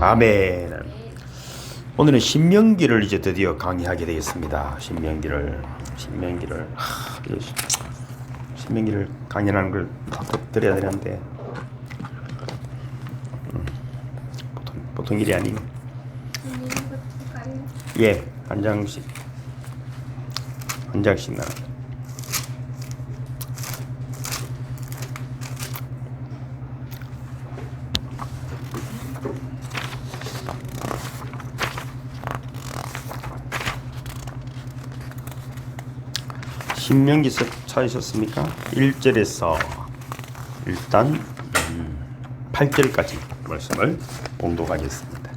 아멘. 오늘은 신명기를 이제 드디어 강의하게 되겠습니다. 신명기를 강의하는 걸 드려야 되는데 보통 일이 아니에요. 예, 한 장씩 나. 신명기 찾으셨습니까? 1절에서 일단 8절까지 말씀을 봉독하겠습니다.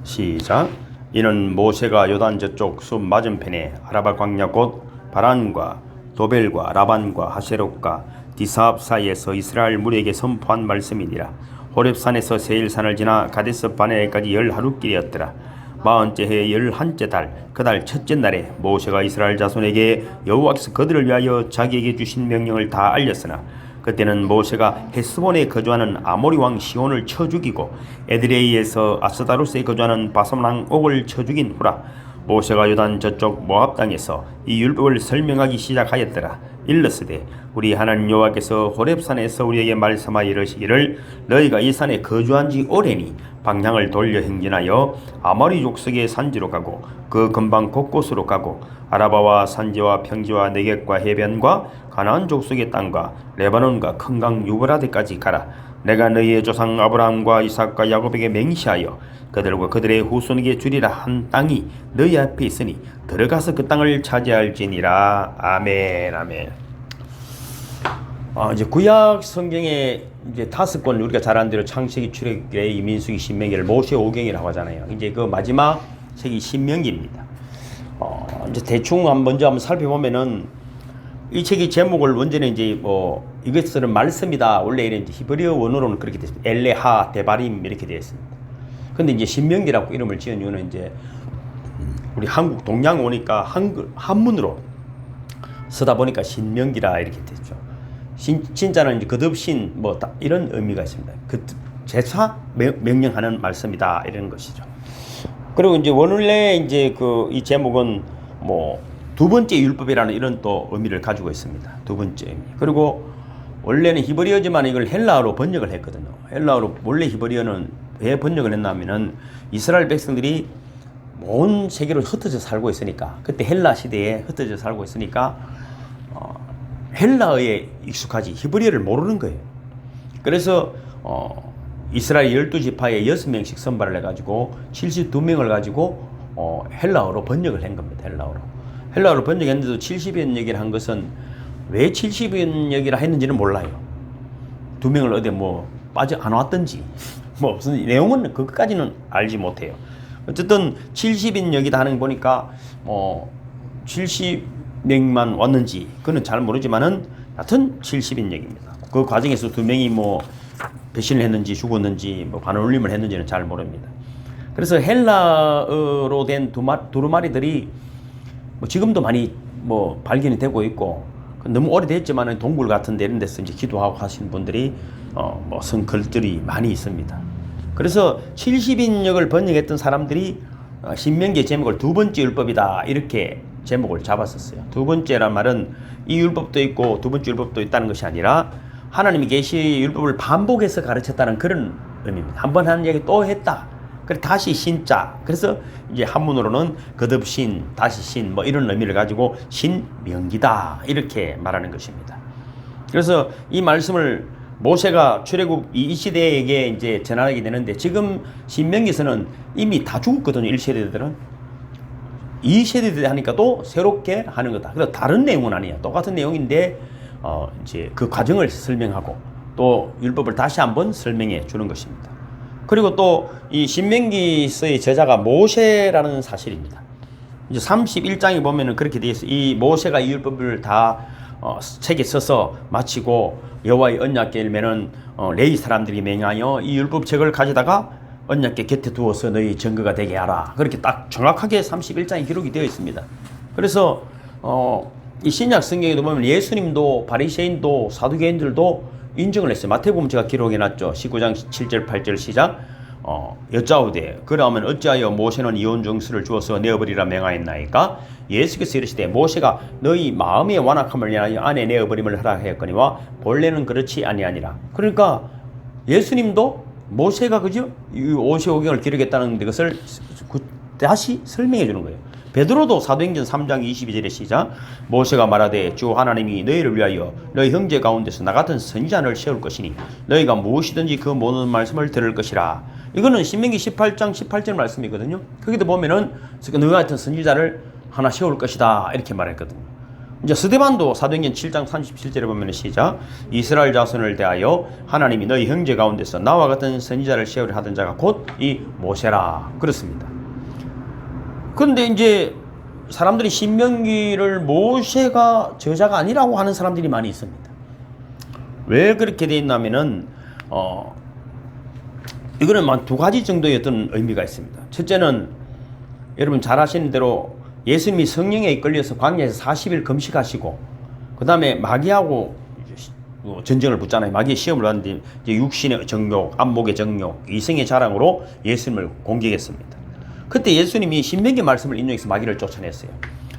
시작. 이는 모세가 요단 저쪽 숲 맞은편에 아라바 광야 곧 바란과 도벨과 라반과 하세롯과 디사압 사이에서 이스라엘 무리에게 선포한 말씀이니라. 호렙산에서 세일산을 지나 가데스 바네아까지 10하루길이었더라. 40째 해 11째 달 그 달 첫째 날에 모세가 이스라엘 자손에게 여호와께서 그들을 위하여 자기에게 주신 명령을 다 알렸으나 그때는 모세가 헤스본에 거주하는 아모리 왕 시온을 쳐 죽이고 에드레이에서 아스다로스에 거주하는 바산 왕 옥을 쳐 죽인 후라. 모세가 요단 저쪽 모압 땅에서 이 율법을 설명하기 시작하였더라. 일러스되 우리 하나님 여호와께서 호렙산에서 우리에게 말씀하여 이르시기를 너희가 이 산에 거주한 지 오래니 방향을 돌려 행진하여 아모리 족속의 산지로 가고 그 근방 곳곳으로 가고 아라바와 산지와 평지와 네겝과 해변과 가나안 족속의 땅과 레바논과 큰 강 유브라데까지 가라. 내가 너희의 조상 아브라함과 이삭과 야곱에게 맹시하여 그들과 그들의 후손에게 주리라 한 땅이 너희 앞에 있으니 들어가서 그 땅을 차지할지니라. 아멘. 아멘. 이제 구약 성경에 이제 5권 우리가 잘 아는 대로 창세기, 출애굽기, 민수기, 신명기를 모세오경이라고 하잖아요. 이제 그 마지막 책이 신명기입니다. 이제 대충 먼저 한번 살펴보면은 이 책의 제목을 원전에 이제 이것은 말씀이다. 원래 이제 히브리어 원어로는 그렇게 되어 있습니다. 엘레하 데바림 이렇게 되어 있습니다. 근데 이제 신명기라고 이름을 지은 이유는 이제 우리 한국 동양 오니까 한문으로 쓰다 보니까 신명기라 이렇게 됐죠. 진짜는 이제 거듭신 이런 의미가 있습니다. 그 제사 명령하는 말씀이다 이런 것이죠. 그리고 이제 원래 이제 이 제목은 두 번째 율법이라는 이런 또 의미를 가지고 있습니다. 두 번째 의미. 그리고 원래는 히브리어지만 이걸 헬라어로 번역을 했거든요. 헬라어로 원래 히브리어는 왜 번역을 했냐면은 이스라엘 백성들이 온 세계로 흩어져 살고 있으니까 그때 헬라 시대에 흩어져 살고 있으니까 헬라어에 익숙하지 히브리어를 모르는 거예요. 그래서 이스라엘 12지파에 6명씩 선발을 해가지고 72명을 가지고 헬라어로 번역을 한 겁니다. 헬라어로 번역했는데도 70연역이라 한 것은 왜 70연역이라 했는지는 몰라요. 2명을 어디 빠져 안 왔든지 무슨 내용은 그것까지는 알지 못해요. 어쨌든 70인역이다 하는 거 보니까 70명만 왔는지 그건 잘 모르지만은 하여튼 70인역입니다. 그 과정에서 2명이 배신을 했는지 죽었는지 반올림을 했는지는 잘 모릅니다. 그래서 헬라어로 된 두루마리들이 지금도 많이 발견이 되고 있고 너무 오래됐지만은 동굴 같은 데 이런 데서 이제 기도하고 하시는 분들이 쓴 글들이 많이 있습니다. 그래서 70인역을 번역했던 사람들이 신명기의 제목을 두 번째 율법이다 이렇게 제목을 잡았었어요. 두 번째란 말은 이 율법도 있고 두 번째 율법도 있다는 것이 아니라 하나님이 계시 율법을 반복해서 가르쳤다는 그런 의미입니다. 한 번 하는 얘기 또 했다. 그래 다시 신자. 그래서 이제 한문으로는 거듭신, 다시 신 이런 의미를 가지고 신명기다 이렇게 말하는 것입니다. 그래서 이 말씀을 모세가 출애굽 이 시대에게 이제 전하게 되는데 지금 신명기에서는 이미 다 죽었거든요. 1세대들은 2세대들 하니까 또 새롭게 하는 거다. 그래서 다른 내용은 아니에요. 똑같은 내용인데 이제 그 과정을 설명하고 또 율법을 다시 한번 설명해 주는 것입니다. 그리고 또 이 신명기서의 저자가 모세라는 사실입니다. 이제 31장에 보면은 그렇게 되어 있어요. 이 모세가 이 율법을 다 책에 써서 마치고 여호와의 언약궤 열매는 레위 사람들이 맹하여 이 율법책을 가져다가 언약궤 곁에 두어서 너희 증거가 되게 하라. 그렇게 딱 정확하게 31장에 기록이 되어 있습니다. 그래서 이 신약 성경에도 보면 예수님도 바리새인도 사두개인들도 인정을 했어요. 마태복음 제가 기록해놨죠. 19장 7절 8절 시작. 여짜오되 그러면 어찌하여 모세는 이혼 정수를 주어서 내어버리라 맹하였나이까? 예수께서 이르시되 모세가 너희 마음의 완악함을 인하여 아내 내어버림을 하라 하였거니와 본래는 그렇지 아니하니라. 그러니까 예수님도 모세가 그죠? 이 오시오경을 기록했다는 것을 다시 설명해 주는 거예요. 베드로도 사도행전 3장 22절에 시작. 모세가 말하되 주 하나님이 너희를 위하여 너희 형제 가운데서 나 같은 선지자를 세울 것이니 너희가 무엇이든지 그 모든 말씀을 들을 것이라. 이거는 신명기 18장 18절 말씀이거든요. 거기도 보면은 너희 같은 선지자를 하나 세울 것이다 이렇게 말했거든요. 이제 스데반도 사도행전 7장 37절에 보면 시작. 이스라엘 자손을 대하여 하나님이 너희 형제 가운데서 나와 같은 선지자를 세우려 하던 자가 곧 이 모세라. 그렇습니다. 그런데 이제 사람들이 신명기를 모세가 저자가 아니라고 하는 사람들이 많이 있습니다. 왜 그렇게 돼 있냐면은 이거는 한 두 가지 정도의 어떤 의미가 있습니다. 첫째는 여러분 잘 아시는 대로 예수님이 성령에 이끌려서 광야에서 40일 금식하시고 그 다음에 마귀하고 전쟁을 붙잖아요. 마귀의 시험을 받는데 이제 육신의 정욕, 안목의 정욕, 이성의 자랑으로 예수님을 공격했습니다. 그때 예수님이 신명기 말씀을 인용해서 마귀를 쫓아냈어요.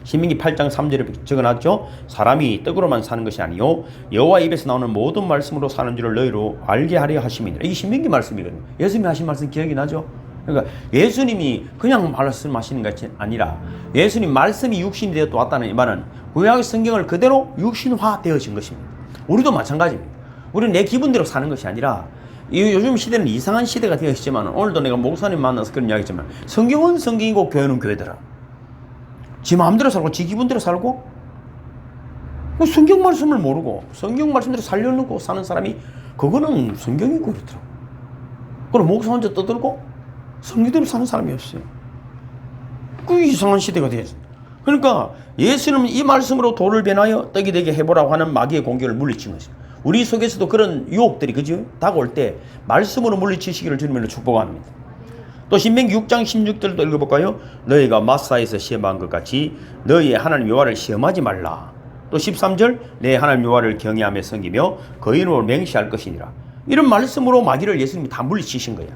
신명기 8장 3절에 적어놨죠. 사람이 떡으로만 사는 것이 아니요 여호와 입에서 나오는 모든 말씀으로 사는 줄을 너희로 알게 하려 하심이니라. 이게 신명기 말씀이거든요. 예수님이 하신 말씀 기억이 나죠? 그러니까 예수님이 그냥 말씀하시는 것이 아니라 예수님 말씀이 육신이 되어 또 왔다는 이 말은 구약 성경을 그대로 육신화 되어진 것입니다. 우리도 마찬가지입니다. 우리는 내 기분대로 사는 것이 아니라 요즘 시대는 이상한 시대가 되어 있지만 오늘도 내가 목사님 만나서 그런 이야기했지만 성경은 성경이고 교회는 교회더라. 지 마음대로 살고 지 기분대로 살고 성경 말씀을 모르고 성경 말씀대로 살려놓고 사는 사람이 그거는 성경이고 그렇더라고. 그럼 목사 혼자 떠들고 성경대로 사는 사람이 없어요. 그 이상한 시대가 되었어요. 그러니까 예수님은 이 말씀으로 돌을 변하여 떡이 되게 해보라고 하는 마귀의 공격을 물리친 것이에요. 우리 속에서도 그런 유혹들이 그죠? 다가올 때 말씀으로 물리치시기를 주님으로 축복합니다. 또 신명기 6장 16절도 읽어볼까요? 너희가 마사에서 시험한 것 같이 너희의 하나님 여호와를 시험하지 말라. 또 13절 내 하나님 여호와를 경외하며 섬기며 그 이름으로 맹세할 것이니라. 이런 말씀으로 마귀를 예수님이 다 물리치신 거야.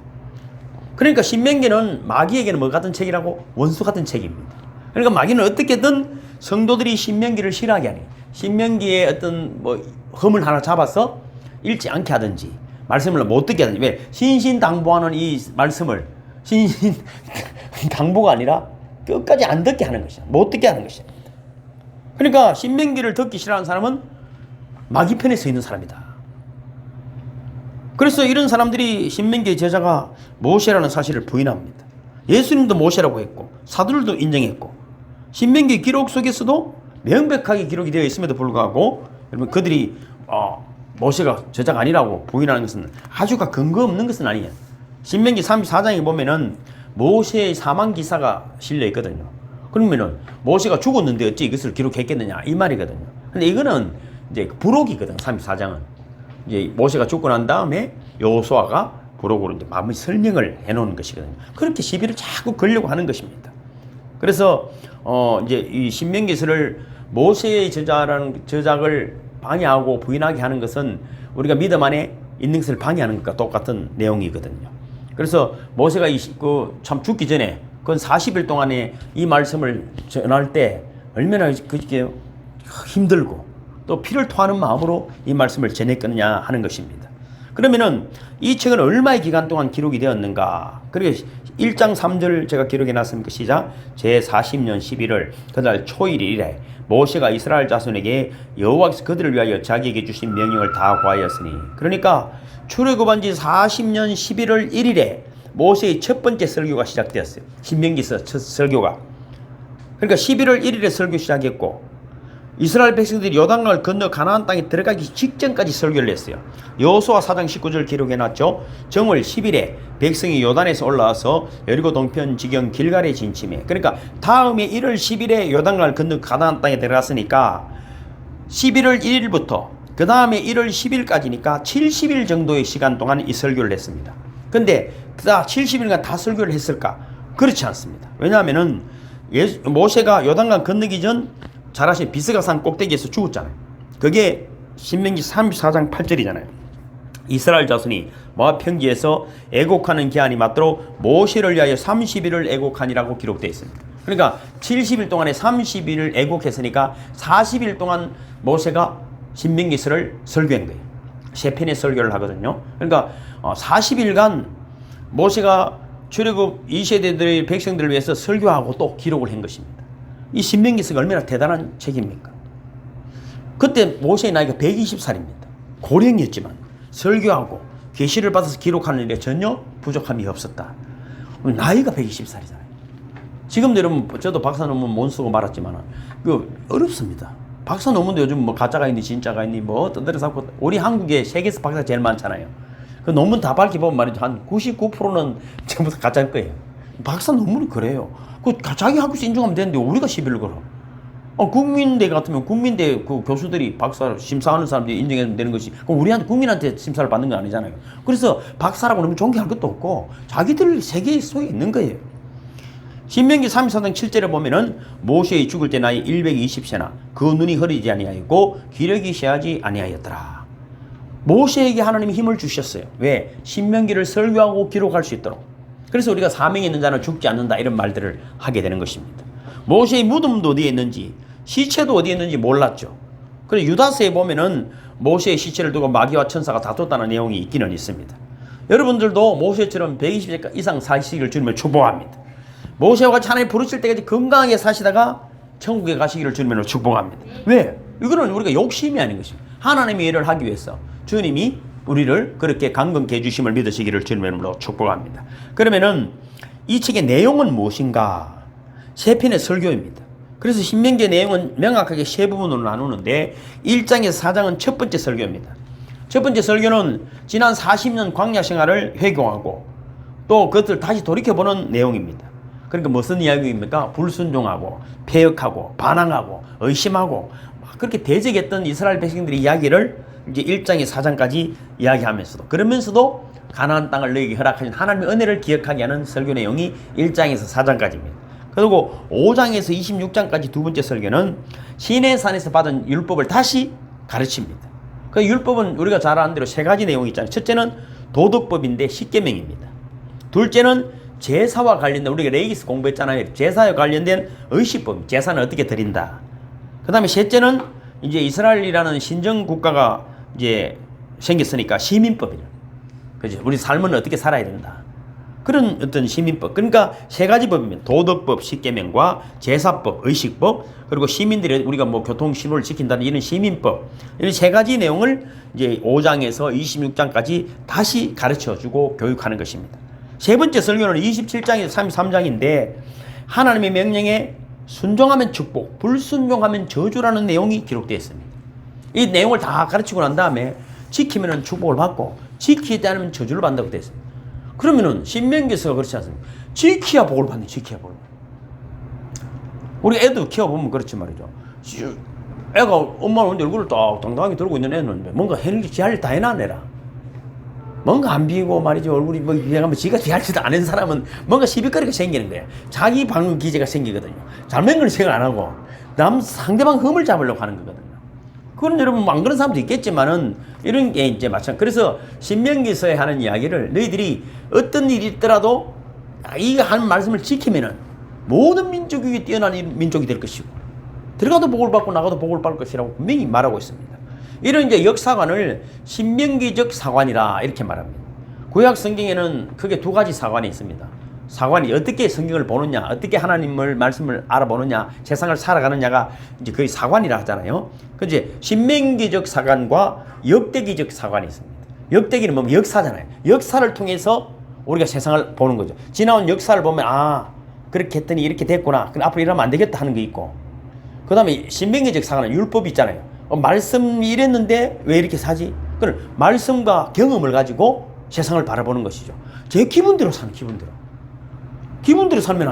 그러니까 신명기는 마귀에게는 뭐 같은 책이라고? 원수 같은 책입니다. 그러니까 마귀는 어떻게든 성도들이 신명기를 싫어하게 하니 신명기에 어떤 뭐 흠을 하나 잡아서 읽지 않게 하든지 말씀을 못 듣게 하든지. 왜? 신신당부하는 이 말씀을 신신당부가 아니라 끝까지 안 듣게 하는 것이야. 못 듣게 하는 것이야. 그러니까 신명기를 듣기 싫어하는 사람은 마귀 편에 서 있는 사람이다. 그래서 이런 사람들이 신명기의 제자가 모세라는 사실을 부인합니다. 예수님도 모세라고 했고 사도들도 인정했고 신명기 기록 속에서도 명백하게 기록이 되어 있음에도 불구하고 여러분 그들이 모세가 저자가 아니라고 부인하는 것은 아주가 근거 없는 것은 아니에요. 신명기 34장에 보면은 모세의 사망 기사가 실려 있거든요. 그러면은 모세가 죽었는데 어찌 이것을 기록했겠느냐 이 말이거든요. 근데 이거는 이제 부록이거든. 34장은 이제 모세가 죽고 난 다음에 여호수아가 부록으로 이제 마무리 설명을 해놓은 것이거든요. 그렇게 시비를 자꾸 걸려고 하는 것입니다. 그래서 이제 이 신명기서를 모세의 저작을 방해하고 부인하게 하는 것은 우리가 믿음 안에 있는 것을 방해하는 것과 똑같은 내용이거든요. 그래서 모세가 참 죽기 전에 그건 40일 동안에 이 말씀을 전할 때 얼마나 그게 힘들고 또 피를 토하는 마음으로 이 말씀을 전했겠느냐 하는 것입니다. 그러면은 이 책은 얼마의 기간 동안 기록이 되었는가? 그리고 1장 3절 제가 기록해 놨습니다. 시작. 제40년 11월 그날 초일 이래 모세가 이스라엘 자손에게 여호와께서 그들을 위하여 자기에게 주신 명령을 다 구하였으니. 그러니까 출애굽한 지 40년 11월 1일에 모세의 첫 번째 설교가 시작되었어요. 신명기서 첫 설교가. 그러니까 11월 1일에 설교 시작했고 이스라엘 백성들이 요단강을 건너 가나안 땅에 들어가기 직전까지 설교를 했어요. 여호수아 4장 19절 기록해놨죠. 정월 10일에 백성이 요단에서 올라와서 여리고 동편 지경 길갈에 진침해. 그러니까 다음에 1월 10일에 요단강을 건너 가나안 땅에 들어갔으니까 11월 1일부터 그 다음에 1월 10일까지니까 70일 정도의 시간 동안 이 설교를 했습니다. 근데 다 70일간 다 설교를 했을까? 그렇지 않습니다. 왜냐하면은 모세가 요단강 건너기 전 잘 아시는 비스가산 꼭대기에서 죽었잖아요. 그게 신명기 34장 8절이잖아요. 이스라엘 자손이 모압 평지에서 애곡하는 기한이 맞도록 모세를 위하여 30일을 애곡하니라고 기록되어 있습니다. 그러니까 70일 동안에 30일을 애곡했으니까 40일 동안 모세가 신명기서를 설교한 거예요. 세 편의 설교를 하거든요. 그러니까 40일간 모세가 출애굽 2세대들의 백성들을 위해서 설교하고 또 기록을 한 것입니다. 이 신명기서가 얼마나 대단한 책입니까? 그때 모세의 나이가 120살입니다. 고령이었지만 설교하고 계시를 받아서 기록하는 일에 전혀 부족함이 없었다. 나이가 120살이잖아요. 지금도 여러분 저도 박사 논문 못 쓰고 말았지만 어렵습니다. 박사 논문도 요즘 뭐 가짜가 있니 진짜가 있니 뭐 어떤 데로 잡고 우리 한국에 세계에서 박사가 제일 많잖아요. 그 논문 다 밝혀보면 말이죠. 한 99%는 전부 다 가짜일 거예요. 박사 논문이 그래요. 그 자기 학교에서 인정하면 되는데 우리가 시비를 걸어. 국민대 같으면 국민대 그 교수들이 박사 심사하는 사람들이 인정해주면 되는 것이 그럼 우리한테 국민한테 심사를 받는 건 아니잖아요. 그래서 박사라고 너무 존경할 것도 없고 자기들 세계 속에 있는 거예요. 신명기 34장 7절에 보면은 모세의 죽을 때 나이 120세나 그 눈이 흐리지 아니하였고 기력이 쇠하지 아니하였더라. 모세에게 하나님이 힘을 주셨어요. 왜? 신명기를 설교하고 기록할 수 있도록. 그래서 우리가 사명이 있는 자는 죽지 않는다 이런 말들을 하게 되는 것입니다. 모세의 무덤도 어디에 있는지 시체도 어디에 있는지 몰랐죠. 그래서 유다서에 보면은 모세의 시체를 두고 마귀와 천사가 다퉜다는 내용이 있기는 있습니다. 여러분들도 모세처럼 120세 이상 사시기를 주님을 축복합니다. 모세와 같이 하나님 부르실 때까지 건강하게 사시다가 천국에 가시기를 주님으로 축복합니다. 왜? 이거는 우리가 욕심이 아닌 것입니다. 하나님의 일을 하기 위해서 주님이 우리를 그렇게 강건케 해주심을 믿으시기를 주님으로 축복합니다. 그러면은 이 책의 내용은 무엇인가? 세 편의 설교입니다. 그래서 신명기의 내용은 명확하게 세 부분으로 나누는데 1장에서 4장은 첫 번째 설교입니다. 첫 번째 설교는 지난 40년 광야 생활을 회고하고 또 그것을 다시 돌이켜보는 내용입니다. 그러니까 무슨 이야기입니까? 불순종하고 패역하고 반항하고 의심하고 막 그렇게 대적했던 이스라엘 백성들의 이야기를 이제 1장에서 4장까지 이야기하면서도 그러면서도 가나안 땅을 너희에게 허락하신 하나님의 은혜를 기억하게 하는 설교 내용이 1장에서 4장까지입니다. 그리고 5장에서 26장까지 두 번째 설교는 시내산에서 받은 율법을 다시 가르칩니다. 그 율법은 우리가 잘 아는 대로 세 가지 내용이 있잖아요. 첫째는 도덕법인데 십계명입니다. 둘째는 제사와 관련된 우리가 레위기서 공부했잖아요. 제사와 관련된 의식법, 제사는 어떻게 드린다. 그 다음에 셋째는 이제 이스라엘이라는 신정 국가가 이제 생겼으니까 시민법이에요. 그죠? 우리 삶은 어떻게 살아야 된다. 그런 어떤 시민법. 그러니까 세 가지 법이면 도덕법, 십계명과 제사법, 의식법, 그리고 시민들이 우리가 뭐 교통 신호를 지킨다는 이런 시민법. 이런 세 가지 내용을 이제 5장에서 26장까지 다시 가르쳐 주고 교육하는 것입니다. 세 번째 설교는 27장에서 33장인데 하나님의 명령에 순종하면 축복, 불순종하면 저주라는 내용이 기록되어 있습니다. 이 내용을 다 가르치고 난 다음에 지키면 축복을 받고 지키지 않으면 저주를 받는다고 되어 있습니다. 그러면은 신명기서가 그렇지 않습니까? 지켜야 복을 받는, 지켜야 복을 받는. 우리 애도 키워보면 그렇지 말이죠. 애가 엄마는 근데 얼굴을 딱 당당하게 들고 있는 애는 뭔가 해낼 지 할 일 다 해놔내라. 뭔가 안 비고 말이죠. 얼굴이 뭐 비하면 지가 할 짓도 안 한 사람은 뭔가 시비거리가 생기는 거야. 자기 방어 기제가 생기거든요. 잘못된 걸 생각 안 하고 상대방 흠을 잡으려고 하는 거거든요. 그건 여러분 안 그런 사람도 있겠지만은 이런 게 이제 마찬가지. 그래서 신명기서에 하는 이야기를 너희들이 어떤 일이 있더라도 이가 하는 말씀을 지키면은 모든 민족이 뛰어난 민족이 될 것이고 들어가도 복을 받고 나가도 복을 받을 것이라고 분명히 말하고 있습니다. 이런 이제 역사관을 신명기적 사관이라 이렇게 말합니다. 구약 성경에는 크게 두 가지 사관이 있습니다. 사관이 어떻게 성경을 보느냐, 어떻게 하나님을 말씀을 알아보느냐, 세상을 살아가느냐가 이제 거의 사관이라 하잖아요. 그 이제 신명기적 사관과 역대기적 사관이 있습니다. 역대기는 뭐 역사잖아요. 역사를 통해서 우리가 세상을 보는 거죠. 지나온 역사를 보면 그렇게 했더니 이렇게 됐구나. 그럼 앞으로 이러면 안 되겠다 하는 게 있고. 그 다음에 신명기적 사관은 율법이 있잖아요. 말씀이 이랬는데 왜 이렇게 사지? 그럼 말씀과 경험을 가지고 세상을 바라보는 것이죠. 제 기분대로 사는 기분대로. 기분대로 살면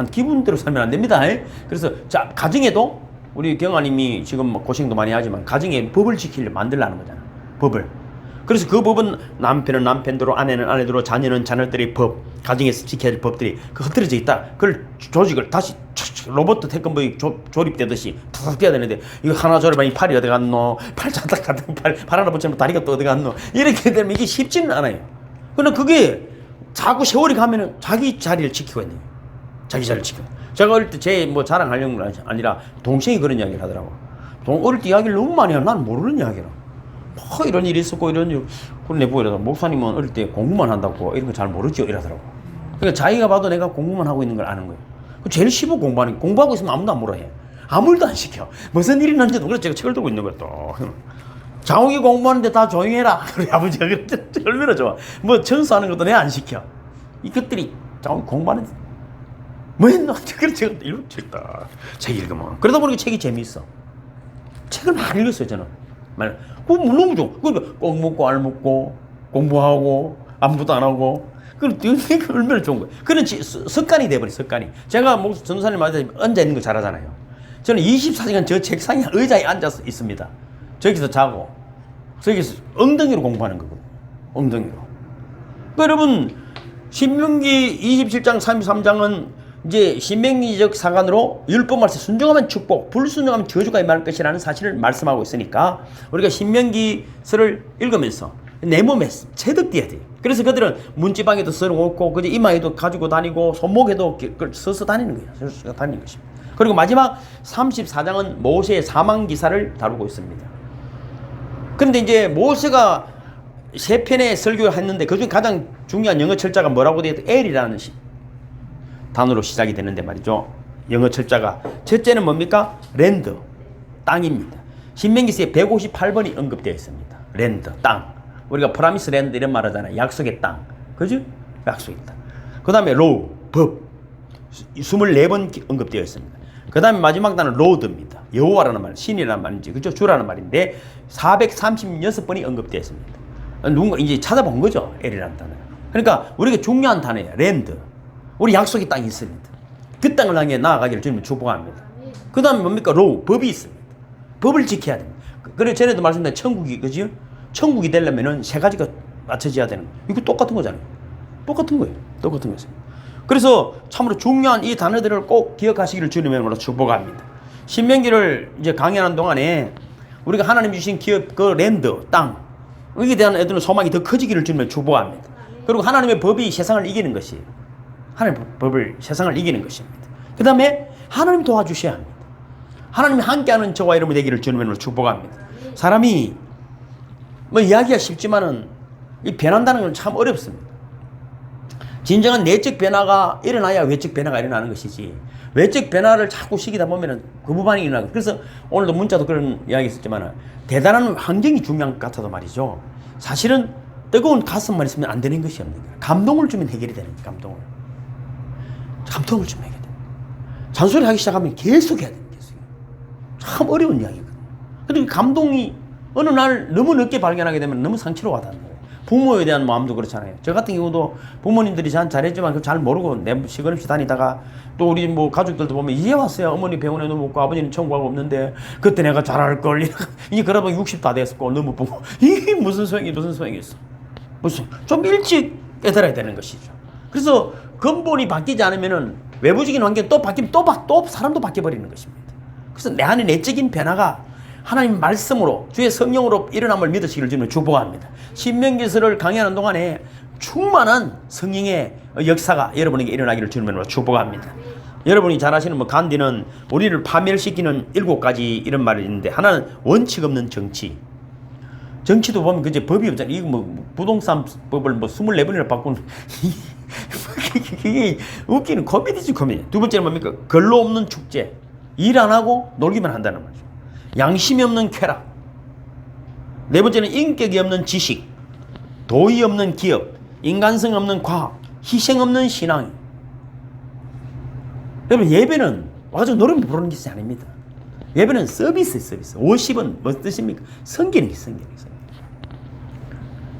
안 됩니다. 그래서 자, 가정에도 우리 경아님이 지금 뭐 고생도 많이 하지만 가정에 법을 지키려 만들라는 거잖아. 법을. 그래서 그 법은 남편은 남편대로, 아내는 아내대로, 자녀는 자녀들의 법, 가정에서 지켜야 할 법들이 흐트러져 있다. 그걸 조직을 다시 로봇 태권브이 조립되듯이 탁탁 뛰어야 되는데 이거 하나 조립하면 이 팔이 어디 갔노? 팔 자딱 같은 팔 하나 붙이면 다리가 또 어디 갔노? 이렇게 되면 이게 쉽지는 않아요. 그러나 그게 자꾸 세월이 가면은 자기 자리를 지키고 있는 거예요. 자기 자리를 지키고. 제가 어릴 때 제 뭐 자랑하려는 건 아니라 동생이 그런 이야기를 하더라고. 어릴 때 이야기를 너무 많이 해요. 난 모르는 이야기라. 뭐 이런 일이 있었고 이런 일. 그런 내보고 이러더라고. 목사님은 어릴 때 공부만 한다고 이런 거 잘 모르죠? 이러더라고. 그러니까 자기가 봐도 내가 공부만 하고 있는 걸 아는 거예요. 제일 쉽어 공부하는 게. 공부하고 있으면 아무도 안 물어 해. 아무 일도 안 시켜. 무슨 일이 있는지도 그래서 제가 책을 들고 있는 거야 또. 장욱이 공부하는데 다 조용히 해라. 그래 아버지가 얼마나 좋아. 뭐 청소하는 것도 내가 안 시켜. 이것들이 장욱이 공부하는데 뭐 했나? 그래 제가 읽었다. 책 읽으면. 그러다 보니까 책이 재미있어. 책을 많이 읽었어요 저는. 그거 너무 좋아. 그러니까 꼭 먹고 알 먹고 공부하고 아무것도 안 하고. 그러니까 얼마나 좋은 거예요. 그런 습관이 돼버린 습관이. 제가 뭐 전도사님 말하자면 앉아 있는 거 잘하잖아요. 저는 24시간 저 책상에 의자에 앉아서 있습니다. 저기서 자고 저기서 엉덩이로 공부하는 거거든요. 엉덩이로. 그러니까 여러분 신명기 27장 33장은 이제 신명기적 사관으로 율법 말씀 순종하면 축복, 불순종하면 저주가 임할 것이라는 사실을 말씀하고 있으니까 우리가 신명기서를 읽으면서 내 몸에 체득돼야 돼요. 그래서 그들은 문지방에도 써놓고 그저 이마에도 가지고 다니고 손목에도 써서 다니는 거예요. 써서 다니는 것입니다. 그리고 마지막 34장은 모세의 사망 기사를 다루고 있습니다. 그런데 이제 모세가 세 편의 설교를 했는데 그중 가장 중요한 영어 철자가 뭐라고 되어 있다? L이라는 단어로 시작이 되는데 말이죠. 영어 철자가 첫째는 뭡니까? 랜드, 땅입니다. 신명기서에 158번이 언급되어 있습니다. 랜드, 땅. 우리가 프라미스 랜드 이런 말 하잖아요. 약속의 땅. 그죠? 약속의 땅. 그 다음에 로우, 법. 24번 언급되어 있습니다. 그 다음에 마지막 단어는 로드입니다. 여호와라는 말, 신이라는 말인지, 그죠? 주라는 말인데 436번이 언급되어 있습니다. 누군가 이제 찾아본 거죠. L이라는 단어. 그러니까 우리가 중요한 단어예요. 랜드. 우리 약속의 땅이 있습니다. 그 땅을 향해 나아가기를 주님은 축복합니다. 그 다음에 뭡니까? 로우, 법이 있습니다. 법을 지켜야 됩니다. 그래서 전에도 말씀드린 천국이, 그죠? 천국이 되려면은 세 가지가 맞춰져야 되는 거예요. 이거 똑같은 거잖아요. 똑같은 거예요. 똑같은 거죠. 그래서 참으로 중요한 이 단어들을 꼭 기억하시기를 주님의 이름으로 축복합니다. 신명기를 이제 강연하는 동안에 우리가 하나님 주신 기업, 그 랜드, 땅, 여기에 대한 애들은 소망이 더 커지기를 주님의 축복합니다. 그리고 하나님의 법이 세상을 이기는 것이에요. 하나님의 법을 세상을 이기는 것입니다. 그 다음에 하나님 도와주셔야 합니다. 하나님이 함께하는 저와 여러분이 되기를 주님의 이름으로 축복합니다. 사람이 뭐 이야기가 쉽지만은 이 변한다는 건 참 어렵습니다. 진정한 내적 변화가 일어나야 외적 변화가 일어나는 것이지 외적 변화를 자꾸 시키다 보면은 거부반응이 일어나고. 그래서 오늘도 문자도 그런 이야기 있었지만 대단한 환경이 중요한 것 같아도 말이죠. 사실은 뜨거운 가슴만 있으면 안 되는 것이 없는 거예요. 감동을 주면 해결이 되는 거예요. 감동을 주면 해결이 돼요. 잔소리 하기 시작하면 계속 해야 됩니다. 참 어려운 이야기거든요. 그런데 감동이 어느 날 너무 늦게 발견하게 되면 너무 상처로 와닿는 거예요. 부모에 대한 마음도 그렇잖아요. 저 같은 경우도 부모님들이 저한테 잘했지만 그걸 잘 모르고 내 시간없이 다니다가 또 우리 뭐 가족들도 보면 이제 왔어요. 어머니 병원에 너무 없고 아버지는 천국하고 없는데 그때 내가 잘할걸. 이제 그러다 보니 60 다 됐었고 너무 보고 이게 무슨 소용이 있어. 좀 일찍 깨달아야 되는 것이죠. 그래서 근본이 바뀌지 않으면은 외부적인 환경이 또 바뀌면 또 사람도 바뀌어버리는 것입니다. 그래서 내 안에 내적인 변화가 하나님 말씀으로 주의 성령으로 일어남을 믿으시기를 주님을 축복합니다. 신명기서를 강의하는 동안에 충만한 성령의 역사가 여러분에게 일어나기를 주님으로 축복합니다. 여러분이 잘 아시는 뭐 간디는 우리를 파멸시키는 7가지 이런 말이 있는데 하나는 원칙 없는 정치. 정치도 보면 그제 법이 없잖아요. 이거 뭐 부동산 법을 뭐 24번이나 바꾸는 이게 웃기는 코미디지 코미디. 두 번째는 뭡니까? 근로 없는 축제. 일 안 하고 놀기만 한다는 말이죠. 양심이 없는 쾌락. 네 번째는 인격이 없는 지식, 도의 없는 기업, 인간성 없는 과학, 희생 없는 신앙. 여러분 예배는 와서 노래 부르는 것이 아닙니다. 예배는 서비스. 50은 뭐 뜻입니까? 성기는.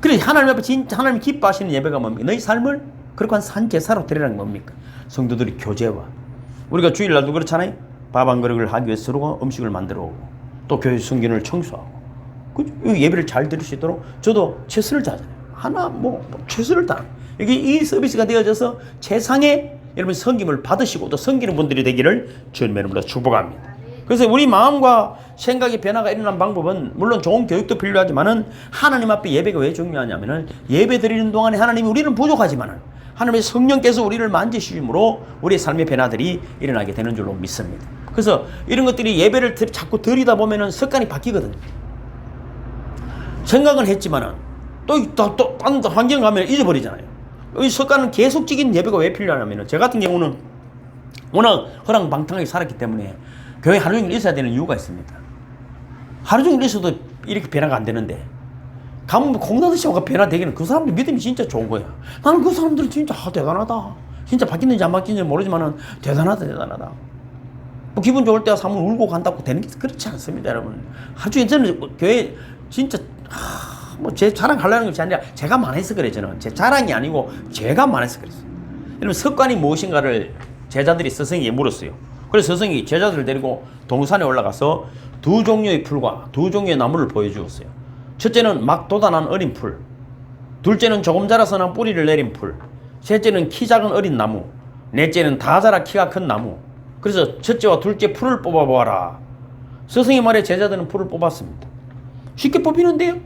그래 하나님 앞에 진짜 하나님 기뻐하시는 예배가 뭡니까? 너희 삶을 그렇게 한 산제사로 드리라는 게 뭡니까? 성도들이 교제와 우리가 주일날도 그렇잖아요. 밥 한 그릇을 하기 위해서 서로 음식을 만들어 오고 또 교회 성전을 청소하고 예배를 잘 드릴 수 있도록 저도 최선을 다하잖아요. 최선을 다. 이게 이 서비스가 되어져서 세상에 여러분 섬김을 받으시고 또 섬기는 분들이 되기를 주님의 이름으로 축복합니다. 그래서 우리 마음과 생각의 변화가 일어난 방법은 물론 좋은 교육도 필요하지만은 하나님 앞에 예배가 왜 중요하냐면은 예배 드리는 동안에 하나님이 우리는 부족하지만은 하나님의 성령께서 우리를 만지심으로 우리의 삶의 변화들이 일어나게 되는 줄로 믿습니다. 그래서 이런 것들이 예배를 자꾸 드리다 보면은 습관이 바뀌거든요. 생각은 했지만은 또 딴 환경 가면 잊어버리잖아요. 이 습관은 계속적인 예배가 왜 필요하냐면은 저 같은 경우는 워낙 허랑방탕하게 살았기 때문에 교회 하루 종일 있어야 되는 이유가 있습니다. 하루 종일 있어도 이렇게 변화가 안 되는데 가면 콩나듯이 변화되기는 그 사람들 믿음이 진짜 좋은 거야. 나는 그 사람들은 진짜 대단하다. 진짜 바뀌는지 안 바뀌는지 모르지만은 대단하다. 뭐 기분 좋을 때와 사면 울고 간다고 되는 게 그렇지 않습니다, 여러분. 하루 종일 저는 교회 진짜 뭐 제 자랑하려는 것이 아니라 제가 많아서 그래. 저는 제 자랑이 아니고 제가 많아서 그랬어요. 여러분 습관이 무엇인가를 제자들이 스승에게 물었어요. 그래서 스승이 제자들을 데리고 동산에 올라가서 두 종류의 풀과 두 종류의 나무를 보여주었어요. 첫째는 막 돋아난 어린 풀, 둘째는 조금 자라서 난 뿌리를 내린 풀, 셋째는 키 작은 어린 나무, 넷째는 다 자라 키가 큰 나무. 그래서 첫째와 둘째 풀을 뽑아보아라. 스승의 말에 제자들은 풀을 뽑았습니다. 쉽게 뽑히는데요.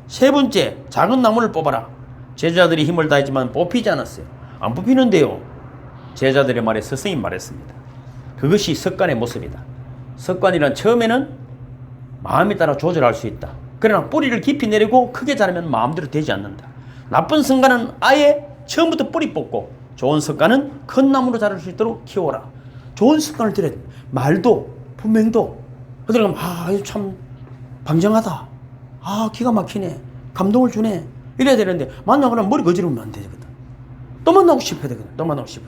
세 번째 작은 나무를 뽑아라. 제자들이 힘을 다했지만 뽑히지 않았어요. 안 뽑히는데요. 제자들의 말에 스승이 말했습니다. 그것이 습관의 모습이다. 습관이란 처음에는 마음에 따라 조절할 수 있다. 그러나 뿌리를 깊이 내리고 크게 자라면 마음대로 되지 않는다. 나쁜 습관은 아예 처음부터 뿌리 뽑고 좋은 습관은 큰 나무로 자랄 수 있도록 키워라. 좋은 습관을 들여야 돼. 말도 분명도 그들은 참 방정하다. 기가 막히네. 감동을 주네. 이래야 되는데 만나거나 머리 거지르면 안 되거든. 또 만나고 싶어야 되거든. 또 만나고 싶어.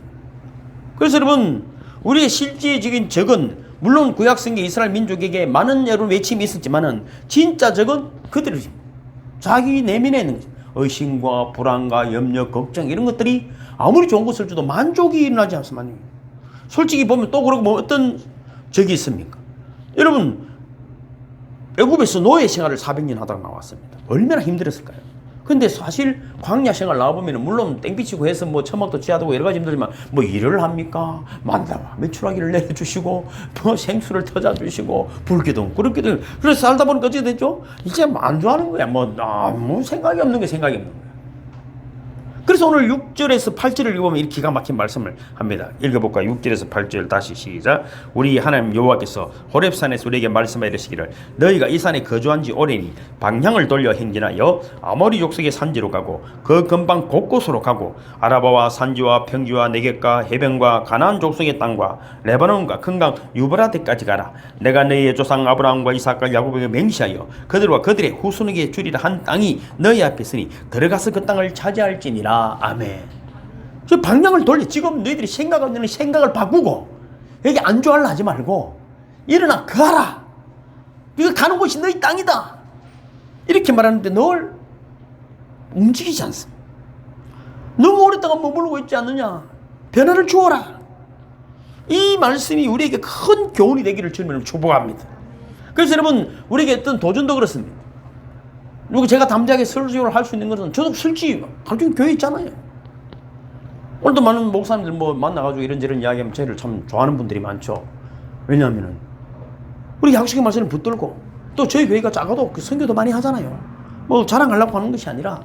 그래서 여러분 우리의 실제적인 적은 물론 구약성경 이스라엘 민족에게 많은 여러분 외침이 있었지만은 진짜 적은 그들이 자기 내면에 있는 거죠. 의심과 불안과 염려, 걱정 이런 것들이 아무리 좋은 것을 줘도 만족이 일어나지 않습니까? 솔직히 보면 또 그러고 뭐 어떤 적이 있습니까? 여러분 애굽에서 노예 생활을 400년 하다가 나왔습니다. 얼마나 힘들었을까요? 근데 사실 광야 생활 나와보면 물론 땡비치고 해서 뭐 처먹도 취하고 여러 가지 힘들지만 뭐 일을 합니까? 만다와 메추라기를 내려주시고 뭐 생수를 터져주시고 불기둥 그렇게들 그래서 살다 보니까 어떻게 됐죠? 이제 안 좋아하는 거야. 뭐 아무 생각이 없는 게 생각이 없는 거야. 그래서 오늘 6절에서 8절을 읽어보면 이렇게 기가 막힌 말씀을 합니다. 읽어볼까요? 6절에서 8절 다시 시작. 우리 하나님 여호와께서 호렙산에서 우리에게 말씀하여 이르시기를 너희가 이 산에 거주한 지 오래니 방향을 돌려 행진하여 아모리 족속의 산지로 가고 그 근방 곳곳으로 가고 아라바와 산지와 평지와 내겝과 해변과 가나안 족속의 땅과 레바논과 큰강 유브라데까지 가라. 내가 너희의 조상 아브라함과 이삭과 야곱에게 맹시하여 그들과 그들의 후손에게 주리라 한 땅이 너희 앞에 있으니 들어가서 그 땅을 차지할지니라. 아멘. 저 방향을 돌려. 지금 너희들이 생각을 바꾸고 여기 안주하려 하지 말고 일어나 가라. 이거 가는 곳이 너희 땅이다. 이렇게 말하는데 널 움직이지 않습니다. 너무 오랫동안 머물고 있지 않느냐. 변화를 주어라. 이 말씀이 우리에게 큰 교훈이 되기를 주님을 축복합니다. 그래서 여러분 우리에게 어떤 도전도 그렇습니다. 그리고 제가 담대하게 설교를 할 수 있는 것은 저도 솔직히 가끔 교회 있잖아요. 오늘도 많은 목사님들 뭐 만나가지고 이런저런 이야기하면 저희를 참 좋아하는 분들이 많죠. 왜냐하면은 우리 약속의 말씀을 붙들고 또 저희 교회가 작아도 그 선교도 많이 하잖아요. 뭐 자랑하려고 하는 것이 아니라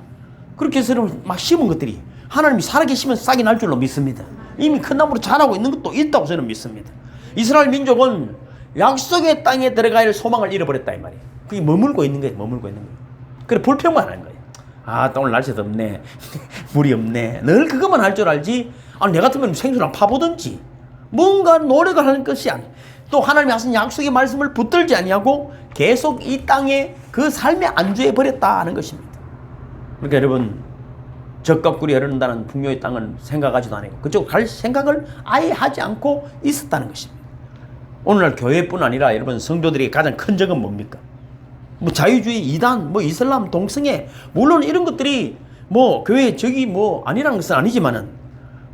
그렇게 해서 막 심은 것들이 하나님이 살아계시면 싹이 날 줄로 믿습니다. 이미 큰 나무로 자라고 있는 것도 있다고 저는 믿습니다. 이스라엘 민족은 약속의 땅에 들어가야 할 소망을 잃어버렸다 이 말이에요. 그게 머물고 있는 거예요. 머물고 있는 거예요. 그래 불평만 하는 거예요. 또 오늘 날씨도 없네. 물이 없네. 늘 그것만 할 줄 알지. 내 같으면 생수랑 파보든지 뭔가 노력을 하는 것이 아니에요. 또 하나님이 하신 약속의 말씀을 붙들지 아니하고 계속 이 땅에 그 삶에 안주해 버렸다는 것입니다. 그러니까 여러분 적과 꿀이 흐른다는 풍요의 땅은 생각하지도 않고 그쪽 갈 생각을 아예 하지 않고 있었다는 것입니다. 오늘날 교회뿐 아니라 여러분 성도들이 가장 큰 적은 뭡니까? 뭐 자유주의, 이단, 뭐 이슬람, 동성애 물론 이런 것들이 뭐 교회 적이 뭐 아니라는 것은 아니지만은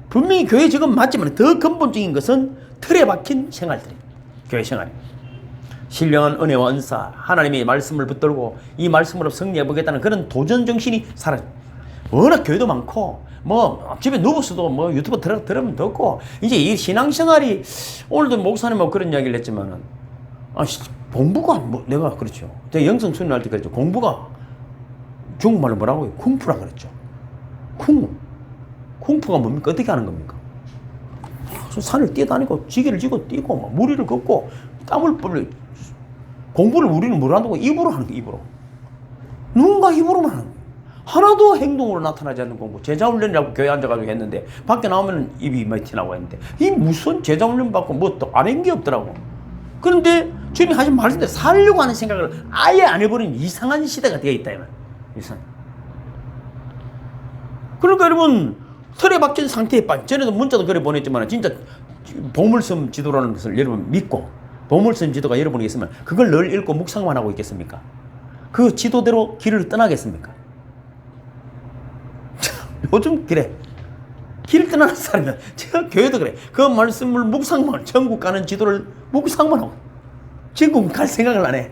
분명히 교회 적은 맞지만 더 근본적인 것은 틀에 박힌 생활들이에요. 교회 생활이 신령한 은혜와 은사 하나님의 말씀을 붙들고 이 말씀으로 승리해 보겠다는 그런 도전 정신이 사라져. 워낙 교회도 많고 뭐 집에 누워서도 뭐 유튜브 들으면 듣고 이제 이 신앙생활이 오늘도 목사님하고 그런 이야기를 했지만은 공부가 뭐 내가 그렇죠. 제가 영성 수련할 때 그랬죠. 공부가 중국말로 뭐라고요? 쿵푸라 그랬죠. 쿵푸가 뭡니까? 어떻게 하는 겁니까? 산을 뛰어다니고 지게를 지고 뛰고 막 무리를 걷고 땀을 뻘려. 공부를 우리는 뭘 한다고? 입으로 하는 거예요. 입으로. 눈과 입으로만 하는 거예요. 하나도 행동으로 나타나지 않는 공부. 제자훈련이라고 교회에 앉아가지고 했는데 밖에 나오면 입이 많이 튀나고 했는데 이 무슨 제자훈련 받고 뭐 또 안 한 게 없더라고. 그런데 주님이 하신 말씀대로 살려고 하는 생각을 아예 안 해버린 이상한 시대가 되어 있다. 이상. 그러니까 여러분 틀에 박힌 상태에 빠진, 전에도 문자도 그래 보냈지만 진짜 보물섬 지도라는 것을 여러분 믿고 보물섬 지도가 여러분에게 있으면 그걸 늘 읽고 묵상만 하고 있겠습니까? 그 지도대로 길을 떠나겠습니까? 요즘 그래. 길을 떠나는 사람이야. 제가 교회도 그래. 그 말씀을 묵상만, 천국 가는 지도를 묵상만 하고 천국 갈 생각을 안 해.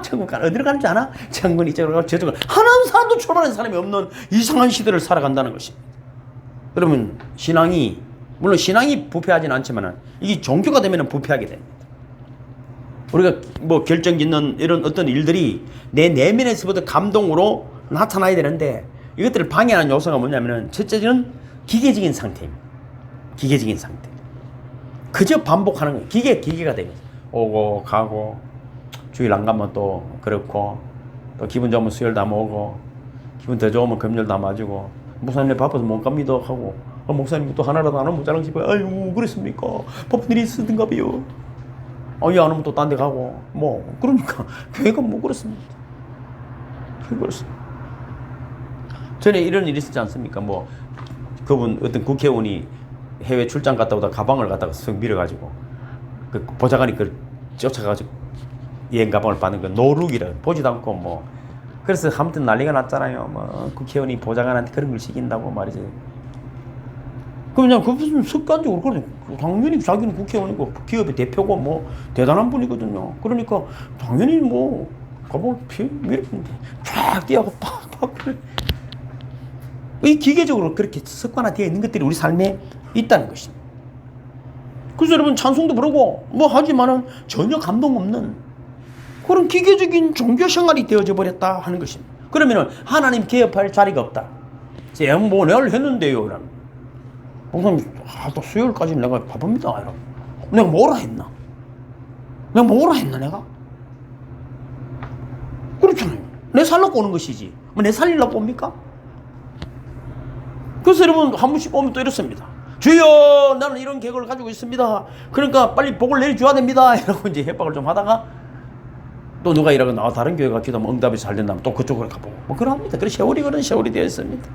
천국 어디로 가는지 아나? 천국은 이쪽으로 가고 저쪽으로 가고 하나도 사람도 출발하는 사람이 없는 이상한 시대를 살아간다는 것입니다. 여러분 신앙이 물론 신앙이 부패하지는 않지만 이게 종교가 되면 부패하게 됩니다. 우리가 뭐 결정짓는 이런 어떤 일들이 내 내면에서부터 감동으로 나타나야 되는데 이것들을 방해하는 요소가 뭐냐면은 첫째는 기계적인 상태입니다. 기계적인 상태. 그저 반복하는 거예요. 기계가 되면서 오고 가고 주일 안 가면 또 그렇고 또 기분 좋으면 수요일 다 모으고 기분 더 좋으면 금요일 다 맞고 목사님 바빠서 못 갑니다 하고 목사님 또 하나라도 안 하면 모자랑 싶어요. 아유 그랬습니까? 바쁜 일이 있었던가 봐요. 이 안 하면 또 딴 데 가고 뭐 그러니까 교회가 뭐 그렇습니다. 그렇습니다. 전에 이런 일이 있었지 않습니까? 뭐 그분 어떤 국회의원이 해외 출장 갔다 오다 가방을 갖다가 쓱 밀어가지고 그 보좌관이 그걸 쫓아가지고 여행 가방을 받는 거 노룩이라 보지도 않고 뭐 그래서 아무튼 난리가 났잖아요. 뭐 국회의원이 보좌관한테 그런 걸 시킨다고 말이지. 그냥 그 무슨 습관적으로 그래. 당연히 자기는 국회의원이고 기업의 대표고 뭐 대단한 분이거든요. 그러니까 당연히 뭐 가방을 밀었는데 쫙 뛰어가고 팍팍 그래. 이 기계적으로 그렇게 습관화되어 있는 것들이 우리 삶에 있다는 것입니다. 그래서 여러분 찬송도 부르고 뭐 하지만은 전혀 감동 없는 그런 기계적인 종교 생활이 되어져 버렸다 하는 것입니다. 그러면은 하나님 개업할 자리가 없다. 제가 뭐 내가 했는데요. 이런. 목사님, 또 수요일까지는 내가 바쁩니다. 이런. 내가 뭐라 했나? 내가? 그렇잖아요. 내 살려고 오는 것이지. 뭐 내 살리려고 옵니까? 그래서 여러분 한 번씩 오면 또 이렇습니다. 주여 나는 이런 계획을 가지고 있습니다. 그러니까 빨리 복을 내려줘야 됩니다. 이러고 이제 협박을 좀 하다가 또 누가 이러고 다른 교회가 기도하면 응답이 잘 된다면 또 그쪽으로 가보고 뭐 그럽니다. 그런 세월이 되어 있습니다.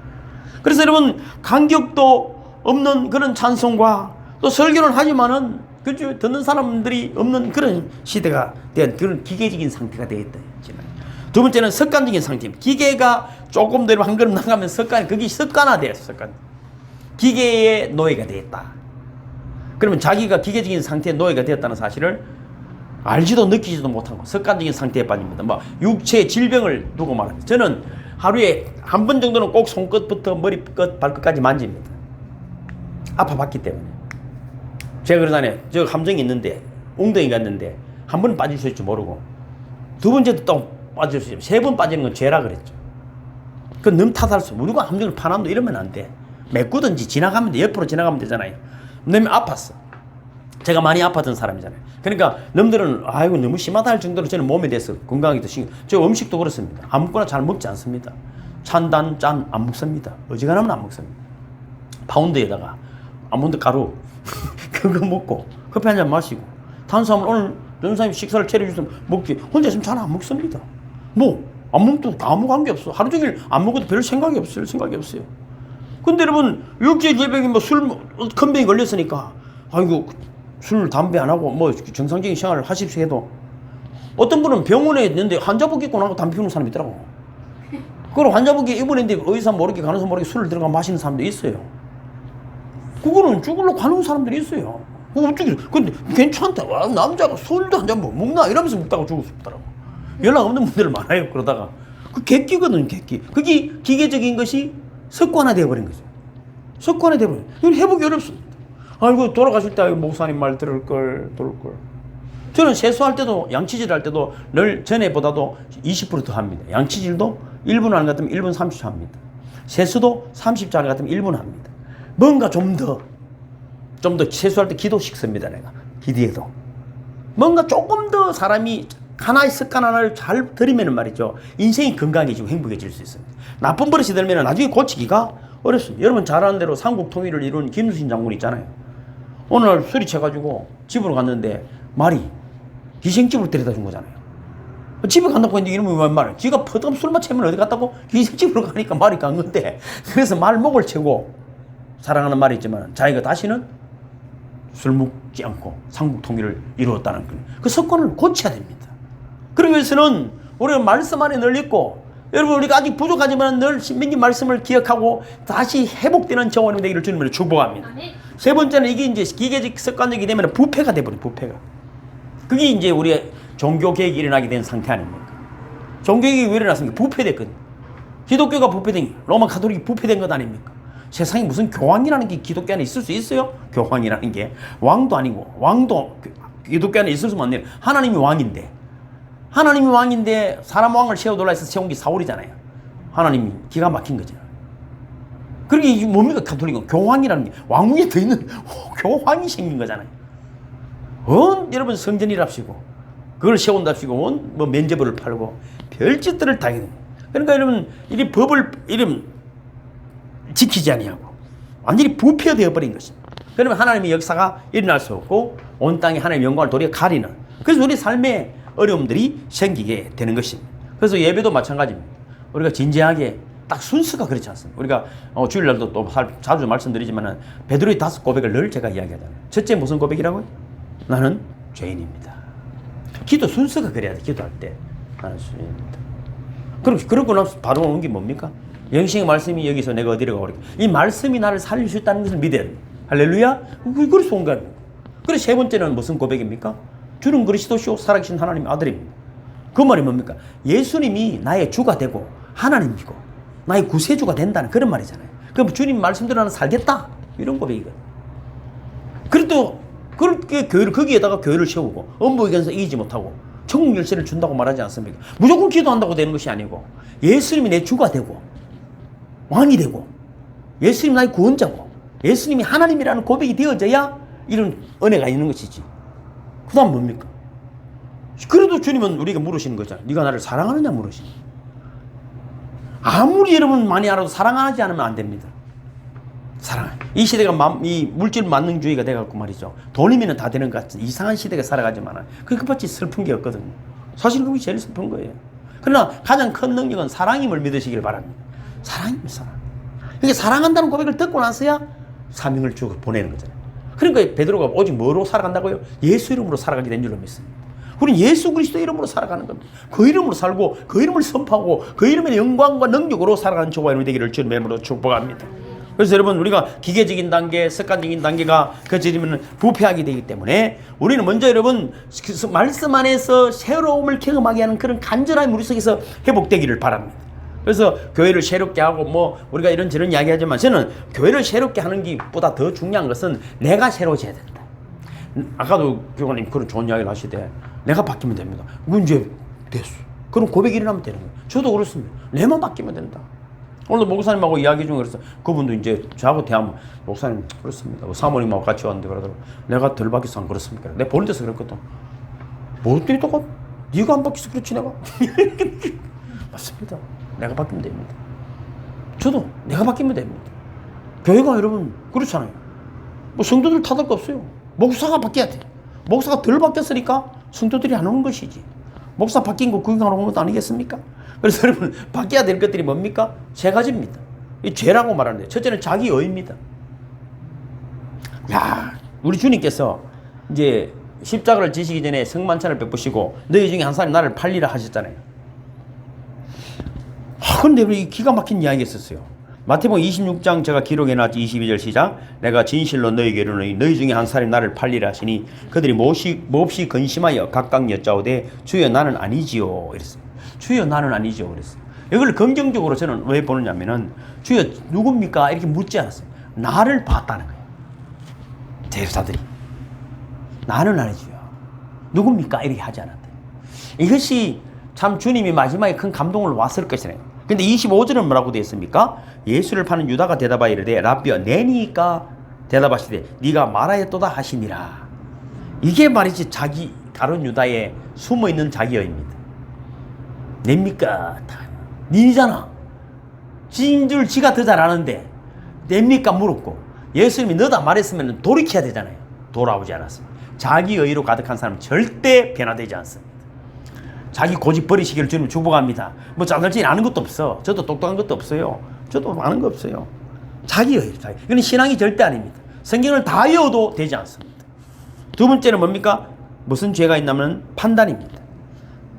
그래서 여러분 간격도 없는 그런 찬송과 또 설교를 하지만은 그죠 듣는 사람들이 없는 그런 시대가 된 그런 기계적인 상태가 되어 있다. 두 번째는 습관적인 상태입니다. 기계가 조금 더 한 걸음 나가면 그게 습관화되었어. 습관. 기계의 노예가 되었다. 그러면 자기가 기계적인 상태의 노예가 되었다는 사실을 알지도 느끼지도 못하고 습관적인 상태에 빠집니다. 뭐 육체의 질병을 두고 말합니다. 저는 하루에 한 번 정도는 꼭 손끝부터 머리끝, 발끝까지 만집니다. 아파봤기 때문에. 제가 그러잖아요. 저 함정이 있는데 웅덩이 갔는데 한 번 빠질 수 있을지 모르고 두 번째도 또 빠질 수 있고 세 번 빠지는 건 죄라 그랬죠. 그건 너무 탓할 수 없어. 우리가 함정을 파남도 이러면 안 돼. 메꾸든지 지나가면 돼. 옆으로 지나가면 되잖아요. 너무 아팠어. 제가 많이 아팠던 사람이잖아요. 그러니까 남들은 아이고 너무 심하다 할 정도로 저는 몸에 대해서 건강하기도 신경. 저 음식도 그렇습니다. 아무거나 잘 먹지 않습니다. 찬단 짠 안 먹습니다. 어지간하면 안 먹습니다. 파운드에다가 아몬드 가루 그거 먹고 커피 한 잔 마시고 탄수화물 오늘 전사님 식사를 차려주시면 먹지 혼자 있으면 잘 안 먹습니다. 뭐 안 먹도 아무 관계 없어. 하루 종일 안 먹어도 별 생각이 없어요. 근데 여러분 육체 질병이 뭐 술 큰 병이 걸렸으니까 아이고 술 담배 안 하고 뭐 정상적인 생활을 하십시오 해도 어떤 분은 병원에 있는데 환자복 입고 나고 담배 피우는 사람이 있더라고. 그리고 환자복에 입었는데 의사 모르게 간호사 모르게 술을 들어가 마시는 사람도 있어요. 그거는 죽으려고 가는 사람들이 있어요. 어떻게 근데 괜찮다. 남자가 술도 한 잔 못 먹나 이러면서 먹다가 죽었더라고. 연락 없는 분들 많아요. 그러다가 그 객기거든. 객기. 그게 기계적인 것이 습관화되어 버린 거죠. 습관화되어 버린. 이건 회복이 어렵습니다. 아이고 돌아가실 때 목사님 말 들을 걸. 저는 세수할 때도 양치질 할 때도 늘 전에보다도 20% 더 합니다. 양치질도 1분 안에 같으면 1분 30초 합니다. 세수도 30초 안에 같으면 1분 합니다. 뭔가 좀 더 세수할 때 기도식 씁니다. 내가 기도에도 뭔가 조금 더 사람이 하나의 습관 하나를 잘 들이면 말이죠, 인생이 건강해지고 행복해질 수 있습니다. 나쁜 버릇이 들면 나중에 고치기가 어렵습니다. 여러분 잘 아는 대로 삼국 통일을 이룬 김수신 장군 있잖아요. 오늘 술이 쳐가지고 집으로 갔는데 말이 기생집으로 데려다 준 거잖아요. 집에 간다고 했는데 이름이 왜 말이야? 지가 퍼뜩 술만 채면 어디 갔다고? 기생집으로 가니까 말이 간 건데, 그래서 말목을 채고 사랑하는 말이 있지만 자기가 다시는 술 먹지 않고 삼국 통일을 이루었다는 그 습관을 고쳐야 됩니다. 그러기 위해서는 우리가 말씀 안에 늘 있고, 여러분 우리가 아직 부족하지만 늘 신명기 말씀을 기억하고 다시 회복되는 정원이 되기를 주님으로 축복합니다. 세 번째는 이게 이제 기계적 습관적이 되면 부패가 돼버려요. 부패가. 그게 이제 우리의 종교개혁이 일어나게 된 상태 아닙니까? 종교개혁이 왜 일어났습니까? 부패됐거든요. 기독교가 부패된 게, 로마 가톨릭이 부패된 것 아닙니까? 세상에 무슨 교황이라는 게 기독교 안에 있을 수 있어요? 교황이라는 게 왕도 아니고, 왕도 기독교 안에 있을 수만 없네요. 하나님이 왕인데 사람 왕을 세워달라 해서 세운 게 사울이잖아요. 하나님이 기가 막힌 거잖아요. 그러게 이게 뭡니까? 가톨릭은 교황이라는 게 왕 위에 더 있는 교황이 생긴 거잖아요. 여러분 성전이랍시고 그걸 세운답시고 뭐 면제부를 팔고 별짓들을 다 해요. 그러니까 여러분 이 법을 지키지 아니하고 완전히 부패되어 버린 것입니다. 그러면 하나님의 역사가 일어날 수 없고 온 땅에 하나님의 영광을 도리어 가리는, 그래서 우리 삶에 어려움들이 생기게 되는 것입니다. 그래서 예배도 마찬가지입니다. 우리가 진지하게 딱 순서가 그렇지 않습니다. 우리가 주일날도 또 자주 말씀드리지만 베드로의 5 고백을 늘 제가 이야기하잖아요. 첫째 무슨 고백이라고요? 나는 죄인입니다. 기도 순서가 그래야 돼. 기도할 때 나는 죄인입니다. 그러고 나서 바로 오는 게 뭡니까? 영생의 말씀이 여기서 내가 어디로 가오리까? 이 말씀이 나를 살릴 수 있다는 것을 믿어야 됩니다. 할렐루야? 그래서 온 거예요. 그래서 세 번째는 무슨 고백입니까? 주는 그리스도시요 살아계신 하나님의 아들입니다. 그 말이 뭡니까? 예수님이 나의 주가 되고 하나님이고 나의 구세주가 된다는 그런 말이잖아요. 그럼 주님 말씀대로 나는 살겠다, 이런 고백이거든요. 그래도 그렇게 거기에다가 교회를 세우고 엄부의견서 이기지 못하고 천국 열쇠를 준다고 말하지 않습니까? 무조건 기도한다고 되는 것이 아니고 예수님이 내 주가 되고 왕이 되고 예수님이 나의 구원자고 예수님이 하나님이라는 고백이 되어져야 이런 은혜가 있는 것이지. 그 다음 뭡니까? 그래도 주님은 우리가 물으시는 거잖아요. 네가 나를 사랑하느냐 물으시는. 아무리 여러분 많이 알아도 사랑하지 않으면 안 됩니다. 사랑. 이 시대가 이 물질 만능주의가 돼갖고 말이죠. 돈이면 다 되는 것 같은 이상한 시대가 살아가지만 그것밖에 슬픈 게 없거든요. 사실 그게 제일 슬픈 거예요. 그러나 가장 큰 능력은 사랑임을 믿으시길 바랍니다. 사랑입니다. 사랑. 그러니까 사랑한다는 고백을 듣고 나서야 사명을 주고 보내는 거잖아요. 그러니까 베드로가 오직 뭐로 살아간다고요? 예수 이름으로 살아가게 된 줄로 믿습니다. 우리는 예수 그리스도 이름으로 살아가는 겁니다. 그 이름으로 살고 그 이름을 선포하고 그 이름의 영광과 능력으로 살아가는 저와 여러분이 되기를 주님의 이름으로 축복합니다. 그래서 여러분 우리가 기계적인 단계, 습관적인 단계가 그쳐지면 부패하게 되기 때문에 우리는 먼저 여러분 말씀 안에서 새로움을 경험하게 하는 그런 간절한 우리 속에서 회복되기를 바랍니다. 그래서 교회를 새롭게 하고 뭐 우리가 이런저런 이야기하지만 저는 교회를 새롭게 하는 것보다 더 중요한 것은 내가 새로워져야 된다. 아까도 교관님 그런 좋은 이야기를 하시되 내가 바뀌면 됩니다. 문제 됐어. 그럼 고백이 일어나면 되는 거예요. 저도 그렇습니다. 내만 바뀌면 된다. 오늘도 목사님하고 이야기 중에 그래서 그분도 이제 저하고 대하면 목사님 그렇습니다. 사모님하고 같이 왔는데 그러더라고. 내가 덜 바뀌어서 안 그렇습니까? 내가 보는 데서 그랬거든. 뭐 때리 똑같? 네가 안 바뀌어서 그렇지 내가. 맞습니다. 내가 바뀌면 됩니다. 저도 내가 바뀌면 됩니다. 교회가 여러분 그렇잖아요. 뭐 성도들 탓할 거 없어요. 목사가 바뀌어야 돼. 목사가 덜 바뀌었으니까 성도들이 안 오는 것이지. 목사 바뀐 거 구경하러 오는 것도 아니겠습니까? 그래서 여러분 바뀌어야 될 것들이 뭡니까? 세 가지입니다. 이 죄라고 말하는데 첫째는 자기의입니다. 야, 우리 주님께서 이제 십자가를 지시기 전에 성만찬을 베푸시고 너희 중에 한 사람이 나를 팔리라 하셨잖아요. 근데 우리 기가 막힌 이야기가 있었어요. 마태복음 26장 제가 기록해놨지. 22절 시작. 내가 진실로 너희에게 이르노니 너희 중에 한 사람이 나를 팔리라 하시니 그들이 몹시 근심하여 각각 여짜오되 주여 나는 아니지요 이랬어요. 주여 나는 아니지요 그랬어요. 이걸 긍정적으로 저는 왜 보느냐면은 주여 누굽니까 이렇게 묻지 않았어요. 나를 봤다는 거예요. 제사들이 나는 아니지요. 누굽니까? 이렇게 하지 않았대. 이것이 참 주님이 마지막에 큰 감동을 왔을 것이네요. 근데 25절은 뭐라고 되어 있습니까? 예수를 파는 유다가 대답하여 이르되 라비여 내니까 대답하시되 네가 말하였도다 하시니라. 이게 말이지 자기 다른 유다의 숨어있는 자기여입니다. 냅니까? 니잖아. 지인 줄 지가 더 잘 아는데 냅니까? 물었고 예수님이 너다 말했으면 돌이켜야 되잖아요. 돌아오지 않았습니다. 자기 의로 가득한 사람은 절대 변화되지 않습니다. 자기 고집 버리시기를 주님 축복합니다. 뭐 짜잘지 아는 것도 없어. 저도 똑똑한 것도 없어요. 저도 아는 거 없어요. 자기 의로. 이건 신앙이 절대 아닙니다. 성경을 다 외워도 되지 않습니다. 두 번째는 뭡니까? 무슨 죄가 있냐면 판단입니다.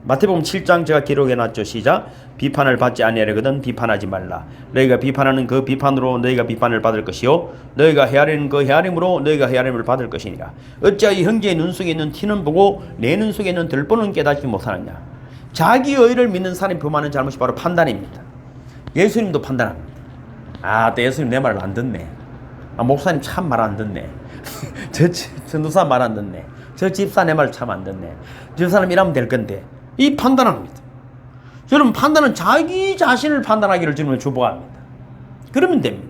마태복음 7장 제가 기록해놨죠. 시작. 비판을 받지 아니하려거든 비판하지 말라. 너희가 비판하는 그 비판으로 너희가 비판을 받을 것이요 너희가 헤아리는 그 헤아림으로 너희가 헤아림을 받을 것이니라. 어찌하여 형제의 눈 속에 있는 티는 보고 내 눈 속에 있는 들보는 깨닫지 못하느냐. 자기 의를 믿는 사람이 범하는 잘못이 바로 판단입니다. 예수님도 판단합니다. 아, 또 예수님 내 말을 안 듣네. 아, 목사님 참 말 안 듣네. 저 전도사 말 안 듣네. 저 집사 내 말 참 안 듣네. 저 사람 이러면 될 건데. 이 판단합니다. 여러분 판단은 자기 자신을 판단하기를 주님을 축복합니다. 그러면 됩니다.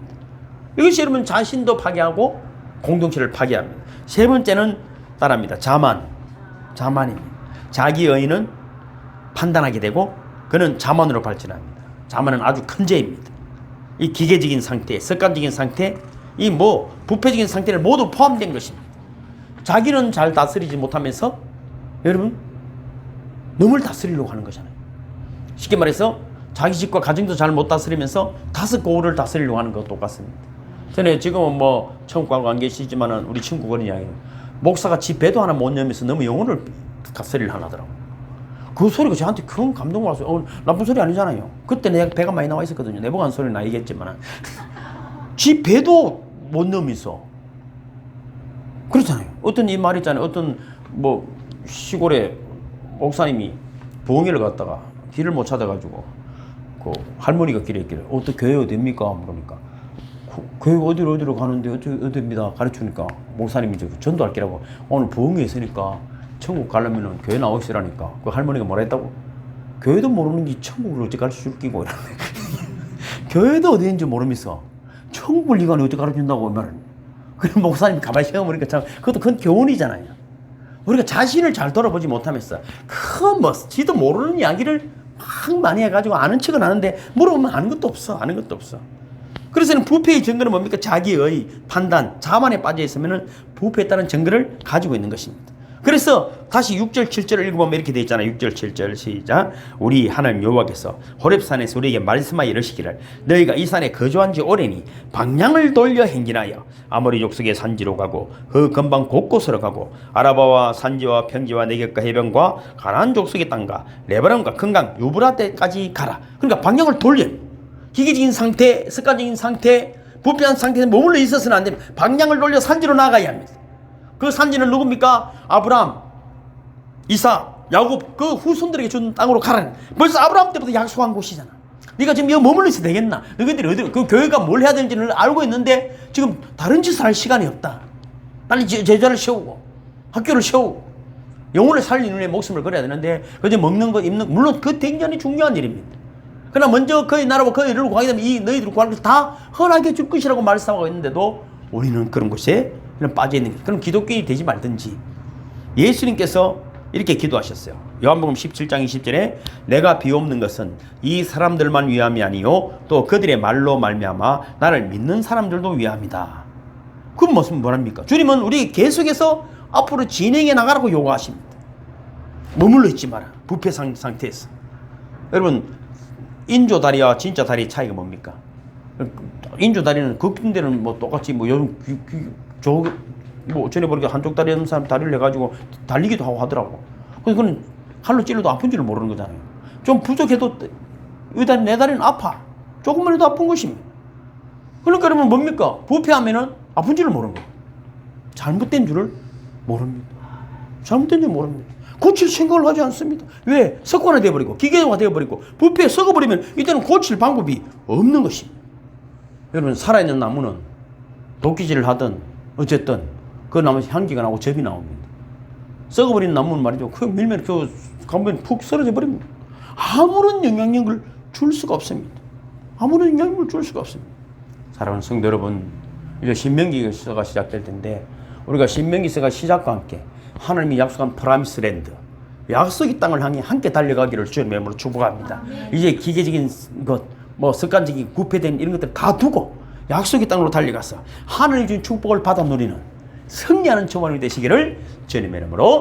이것이 여러분 자신도 파괴하고 공동체를 파괴합니다. 세 번째는 따라합니다. 자만입니다. 자기 의는 판단하게 되고 그는 자만으로 발전합니다. 자만은 아주 큰 죄입니다. 이 기계적인 상태, 습관적인 상태, 이 부패적인 상태를 모두 포함된 것입니다. 자기는 잘 다스리지 못하면서 여러분 너를 다스리려고 하는 거잖아요. 쉽게 말해서 자기 집과 가정도 잘 못 다스리면서 다섯 고을을 다스리려고 하는 것과 똑같습니다. 전에 지금은 천국 가고 안 계시지만은 우리 친구 그런 이야기예요. 목사가 집 배도 하나 못 열면서 너무 영혼을 다스리려 하더라고. 그 소리가 저한테 큰 감동을 왔어요. 나쁜 소리 아니잖아요. 그때 내가 배가 많이 나와 있었거든요. 내보고 한 소리는 아니겠지만 집 배도 못 넣으면서 그렇잖아요. 어떤 이 말 있잖아요. 어떤 시골에 목사님이 부흥회를 갔다가 길을 못 찾아가지고 그 할머니가 길에 있길래 또 교회 어디입니까? 그러니까 교회 어디로 가는데 어디입니다. 가르치니까 목사님이 전도할 기라고 오늘 부흥회에 있으니까 천국 가려면은 교회 나오시라니까 그 할머니가 뭐라 했다고? 교회도 모르는 게 천국을 어찌 가르쳐줄 끼고 이러네. 교회도 어디인지 모르면서 천국을 네가 어찌 가르쳐준다고 말하는. 그럼 목사님이 가만히 생각해보니까 참 그것도 큰 교훈이잖아요. 우리가 자신을 잘 돌아보지 못하면서 지도 모르는 이야기를 막 많이 해가지고 아는 척은 하는데 물어보면 아는 것도 없어. 그래서 부패의 증거는 뭡니까? 자기의 판단, 자만에 빠져 있으면 부패에 따른 증거를 가지고 있는 것입니다. 그래서 다시 6절 7절을 읽어보면 이렇게 되어 있잖아요. 6절 7절 시작. 우리 하나님 여호와께서 호렙산에서 우리에게 말씀하여 이르시기를 너희가 이 산에 거주한 지 오래니 방향을 돌려 행진하여 아모리 족속의 산지로 가고 그 근방 곳곳으로 가고 아라바와 산지와 평지와 내격과 해변과 가나안 족속의 땅과 레바논과 금강 유브라데까지 가라. 그러니까 방향을 돌려. 기계적인 상태, 습관적인 상태, 부패한 상태에 머물러 있어서는 안 됩니다. 방향을 돌려 산지로 나가야 합니다. 그 산지는 누굽니까? 아브라함, 이삭, 야곱 그 후손들에게 준 땅으로 가라는. 벌써 아브라함 때부터 약속한 곳이잖아. 네가 지금 여기 머물러 있어도 되겠나? 너희들이 그 교회가 뭘 해야 되는지를 알고 있는데 지금 다른 짓을 할 시간이 없다. 빨리 제자를 세우고 학교를 세우고 영혼을 살리는 데 목숨을 걸어야 되는데 그저 먹는 것, 입는 것, 물론 그 굉장히 중요한 일입니다. 그러나 먼저 그의 나라와 그의 일을 구하게 되면 이 너희들이 구하는 것을 다 허락해 줄 것이라고 말씀하고 있는데도 우리는 그런 곳에 빠져있는 거예요. 그럼 기독교인이 되지 말든지. 예수님께서 이렇게 기도하셨어요. 요한복음 17장 20절에 내가 비옵는 것은 이 사람들만 위함이 아니요 또 그들의 말로 말미암아 나를 믿는 사람들도 위함이다. 그건 무슨 뭐랍니까? 주님은 우리 계속해서 앞으로 진행해 나가라고 요구하십니다. 머물러 있지 마라. 부패 상태에서. 여러분 인조 다리와 진짜 다리의 차이가 뭡니까? 인조 다리는 극진대는 똑같이 전에 보니까 한쪽 다리 없는 사람 다리를 해가지고 달리기도 하고 하더라고. 그건 칼로 찔러도 아픈 줄을 모르는 거잖아요. 좀 부족해도 내 다리는 아파. 조금만 해도 아픈 것입니다. 그러니까 여러분 뭡니까? 부패하면은 아픈 줄을 모르는 거예요. 잘못된 줄을 모릅니다. 고칠 생각을 하지 않습니다. 왜? 습관화 되어버리고 기계화 되어버리고 부패에 썩어버리면 이때는 고칠 방법이 없는 것입니다. 여러분 살아있는 나무는 도끼질을 하든 어쨌든 그 나무 향기가 나고 접이 나옵니다. 썩어버린 나무는 말이죠. 그 밀면 그 가면 푹 쓰러져 버립니다. 아무런 영향력을 줄 수가 없습니다. 아무런 영향력을 줄 수가 없습니다. 사랑하는 성도 여러분, 이제 신명기서가 시작될 텐데 우리가 신명기서가 시작과 함께 하나님이 약속한 프라미스 랜드, 약속의 땅을 향해 함께 달려가기를 주의 이름으로 축복합니다. 이제 기계적인 것, 뭐 습관적인 구패된 이런 것들 다 두고 약속의 땅으로 달려가서 하나님이 준 축복을 받아 누리는 승리하는 저만이 되시기를 주님의 이름으로